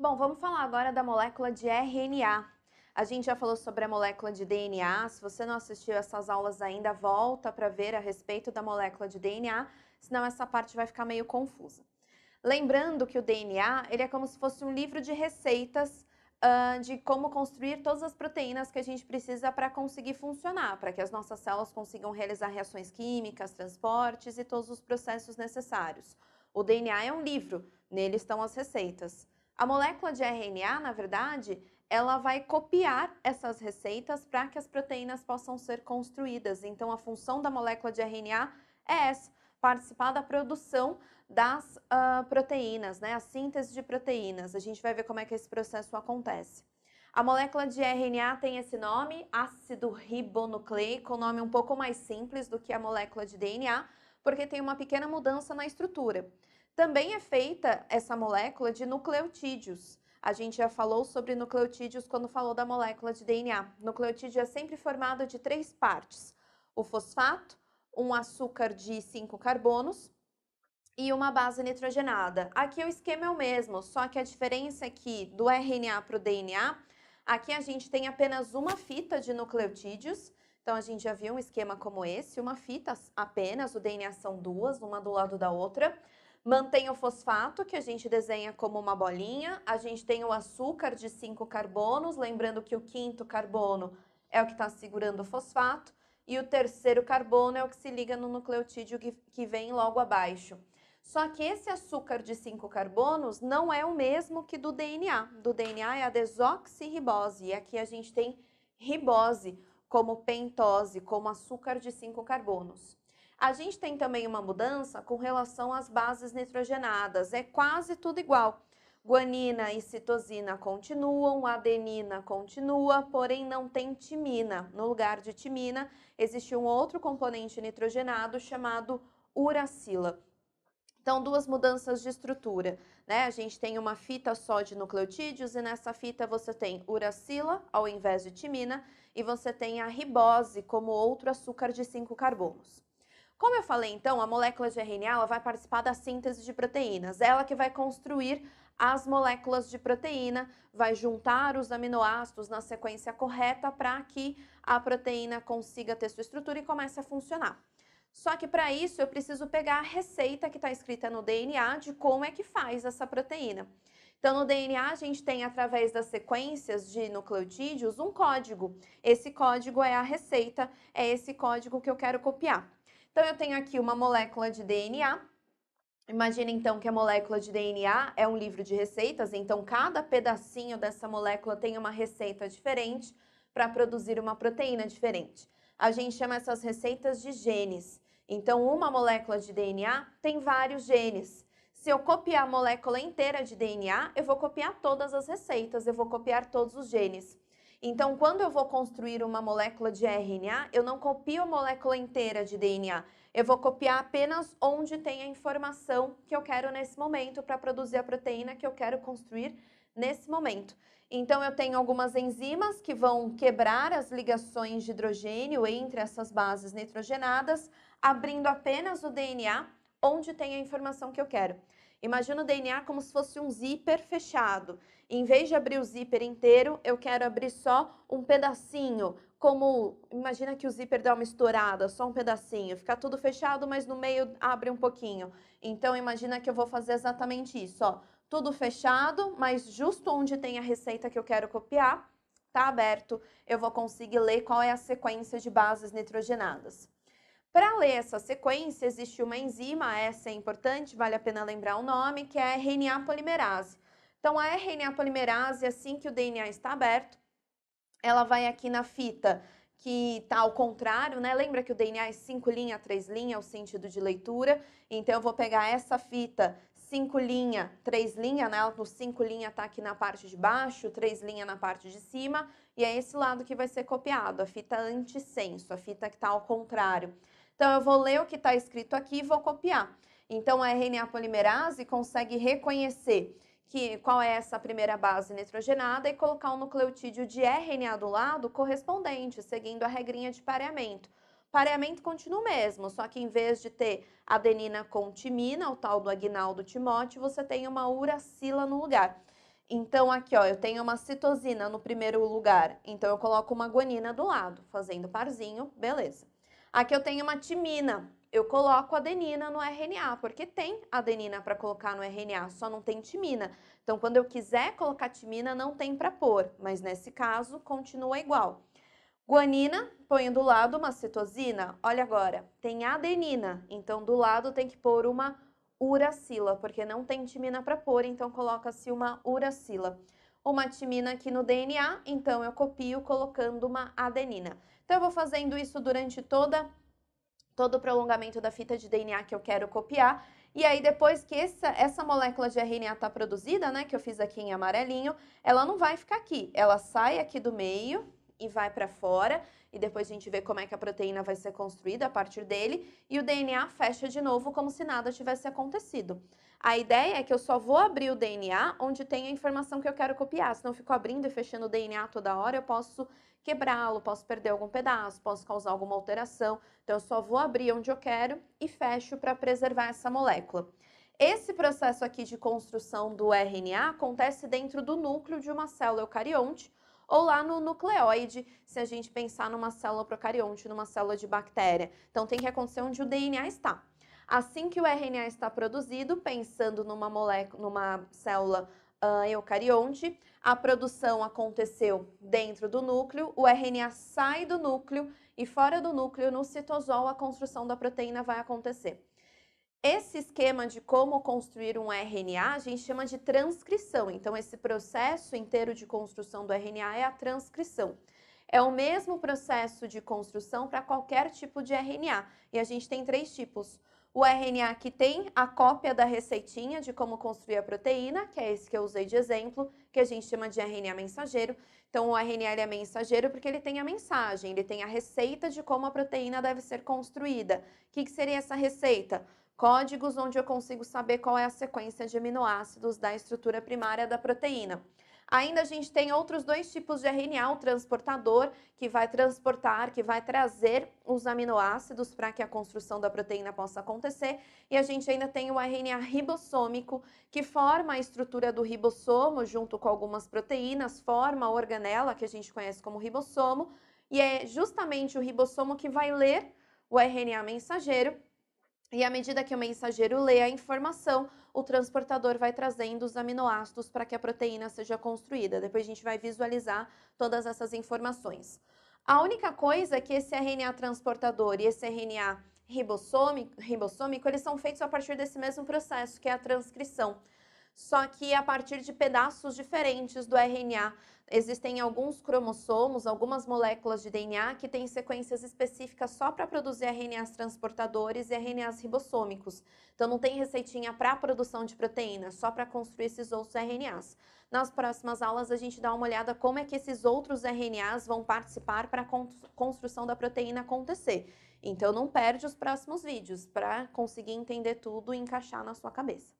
Bom, vamos falar agora da molécula de RNA. A gente já falou sobre a molécula de DNA. Se você não assistiu essas aulas ainda, volta para ver a respeito da molécula de DNA, senão essa parte vai ficar meio confusa. Lembrando que o DNA, ele é como se fosse um livro de receitas de como construir todas as proteínas que a gente precisa para conseguir funcionar, para que as nossas células consigam realizar reações químicas, transportes e todos os processos necessários. O DNA é um livro, nele estão as receitas. A molécula de RNA, na verdade, ela vai copiar essas receitas para que as proteínas possam ser construídas. Então, a função da molécula de RNA é essa, participar da produção das proteínas, né? A síntese de proteínas. A gente vai ver como é que esse processo acontece. A molécula de RNA tem esse nome, ácido ribonucleico, um nome um pouco mais simples do que a molécula de DNA, porque tem uma pequena mudança na estrutura. Também é feita essa molécula de nucleotídeos. A gente já falou sobre nucleotídeos quando falou da molécula de DNA. Nucleotídeo é sempre formado de 3 partes: o fosfato, um açúcar de 5 carbonos e uma base nitrogenada. Aqui o esquema é o mesmo, só que a diferença é que do RNA para o DNA, aqui a gente tem apenas uma fita de nucleotídeos. Então, a gente já viu um esquema como esse, uma fita apenas, o DNA são duas, uma do lado da outra. Mantém o fosfato, que a gente desenha como uma bolinha. A gente tem o açúcar de 5 carbonos, lembrando que o 5º carbono é o que está segurando o fosfato. E o 3º carbono é o que se liga no nucleotídeo que vem logo abaixo. Só que esse açúcar de 5 carbonos não é o mesmo que do DNA. Do DNA é a desoxirribose. E aqui a gente tem ribose como pentose, como açúcar de 5 carbonos. A gente tem também uma mudança com relação às bases nitrogenadas, é quase tudo igual. Guanina e citosina continuam, adenina continua, porém não tem timina. No lugar de timina, existe um outro componente nitrogenado chamado uracila. Então, duas mudanças de estrutura, né? A gente tem uma fita só de nucleotídeos e nessa fita você tem uracila ao invés de timina e você tem a ribose como outro açúcar de 5 carbonos. Como eu falei, então, a molécula de RNA ela vai participar da síntese de proteínas. Ela que vai construir as moléculas de proteína, vai juntar os aminoácidos na sequência correta para que a proteína consiga ter sua estrutura e comece a funcionar. Só que para isso eu preciso pegar a receita que está escrita no DNA de como é que faz essa proteína. Então, no DNA, a gente tem, através das sequências de nucleotídeos, um código. Esse código é a receita, é esse código que eu quero copiar. Então, eu tenho aqui uma molécula de DNA. Imagina, então, que a molécula de DNA é um livro de receitas. Então, cada pedacinho dessa molécula tem uma receita diferente para produzir uma proteína diferente. A gente chama essas receitas de genes. Então, uma molécula de DNA tem vários genes. Se eu copiar a molécula inteira de DNA, eu vou copiar todas as receitas, eu vou copiar todos os genes. Então, quando eu vou construir uma molécula de RNA, eu não copio a molécula inteira de DNA. Eu vou copiar apenas onde tem a informação que eu quero nesse momento para produzir a proteína que eu quero construir nesse momento. Então, eu tenho algumas enzimas que vão quebrar as ligações de hidrogênio entre essas bases nitrogenadas, abrindo apenas o DNA onde tem a informação que eu quero. Imagina o DNA como se fosse um zíper fechado. Em vez de abrir o zíper inteiro, eu quero abrir só um pedacinho. Como, imagina que o zíper dá uma estourada, só um pedacinho. Fica tudo fechado, mas no meio abre um pouquinho. Então, imagina que eu vou fazer exatamente isso, ó. Tudo fechado, mas justo onde tem a receita que eu quero copiar, tá aberto. Eu vou conseguir ler qual é a sequência de bases nitrogenadas. Para ler essa sequência, existe uma enzima, essa é importante, vale a pena lembrar o nome, que é a RNA polimerase. Então, a RNA polimerase, assim que o DNA está aberto, ela vai aqui na fita que está ao contrário, né? Lembra que o DNA é 5 linha, 3 linha, o sentido de leitura. Então, eu vou pegar essa fita 5 linha, 3 linha, né? O 5 linha está aqui na parte de baixo, 3 linha na parte de cima. E é esse lado que vai ser copiado, a fita antissenso, a fita que está ao contrário. Então, eu vou ler o que está escrito aqui e vou copiar. Então, a RNA polimerase consegue reconhecer qual é essa primeira base nitrogenada e colocar um nucleotídeo de RNA do lado correspondente, seguindo a regrinha de pareamento. Pareamento continua o mesmo, só que em vez de ter adenina com timina, o tal do Aguinaldo Timóteo, você tem uma uracila no lugar. Então, aqui, ó, eu tenho uma citosina no primeiro lugar, então eu coloco uma guanina do lado, fazendo parzinho, beleza. Aqui eu tenho uma timina, eu coloco adenina no RNA, porque tem adenina para colocar no RNA, só não tem timina. Então, quando eu quiser colocar timina, não tem para pôr, mas nesse caso, continua igual. Guanina, ponho do lado uma citosina, olha agora, tem adenina, então do lado tem que pôr uma uracila, porque não tem timina para pôr, então coloca-se uma uracila. Uma timina aqui no DNA, então eu copio colocando uma adenina. Então eu vou fazendo isso durante todo o prolongamento da fita de DNA que eu quero copiar. E aí depois que essa molécula de RNA está produzida, né, que eu fiz aqui em amarelinho, ela não vai ficar aqui, ela sai aqui do meio e vai para fora, e depois a gente vê como é que a proteína vai ser construída a partir dele, e o DNA fecha de novo como se nada tivesse acontecido. A ideia é que eu só vou abrir o DNA onde tem a informação que eu quero copiar, senão eu fico abrindo e fechando o DNA toda hora, eu posso quebrá-lo, posso perder algum pedaço, posso causar alguma alteração, então eu só vou abrir onde eu quero e fecho para preservar essa molécula. Esse processo aqui de construção do RNA acontece dentro do núcleo de uma célula eucarionte, ou lá no nucleóide, se a gente pensar numa célula procarionte, numa célula de bactéria. Então, tem que acontecer onde o DNA está. Assim que o RNA está produzido, pensando numa célula eucarionte, a produção aconteceu dentro do núcleo, o RNA sai do núcleo e fora do núcleo, no citosol, a construção da proteína vai acontecer. Esse esquema de como construir um RNA a gente chama de transcrição. Então, esse processo inteiro de construção do RNA é a transcrição. É o mesmo processo de construção para qualquer tipo de RNA. E a gente tem 3 tipos. O RNA que tem a cópia da receitinha de como construir a proteína, que é esse que eu usei de exemplo, que a gente chama de RNA mensageiro. Então, o RNA ele é mensageiro porque ele tem a mensagem, ele tem a receita de como a proteína deve ser construída. O que seria essa receita? Códigos onde eu consigo saber qual é a sequência de aminoácidos da estrutura primária da proteína. Ainda a gente tem outros 2 tipos de RNA, o transportador, que vai transportar, que vai trazer os aminoácidos para que a construção da proteína possa acontecer. E a gente ainda tem o RNA ribossômico, que forma a estrutura do ribossomo junto com algumas proteínas, forma a organela, que a gente conhece como ribossomo, e é justamente o ribossomo que vai ler o RNA mensageiro. E à medida que o mensageiro lê a informação, o transportador vai trazendo os aminoácidos para que a proteína seja construída. Depois a gente vai visualizar todas essas informações. A única coisa é que esse RNA transportador e esse RNA ribossômico, eles são feitos a partir desse mesmo processo, que é a transcrição. Só que a partir de pedaços diferentes do RNA. Existem alguns cromossomos, algumas moléculas de DNA que têm sequências específicas só para produzir RNAs transportadores e RNAs ribossômicos. Então, não tem receitinha para a produção de proteína, só para construir esses outros RNAs. Nas próximas aulas, a gente dá uma olhada como é que esses outros RNAs vão participar para a construção da proteína acontecer. Então, não perde os próximos vídeos para conseguir entender tudo e encaixar na sua cabeça.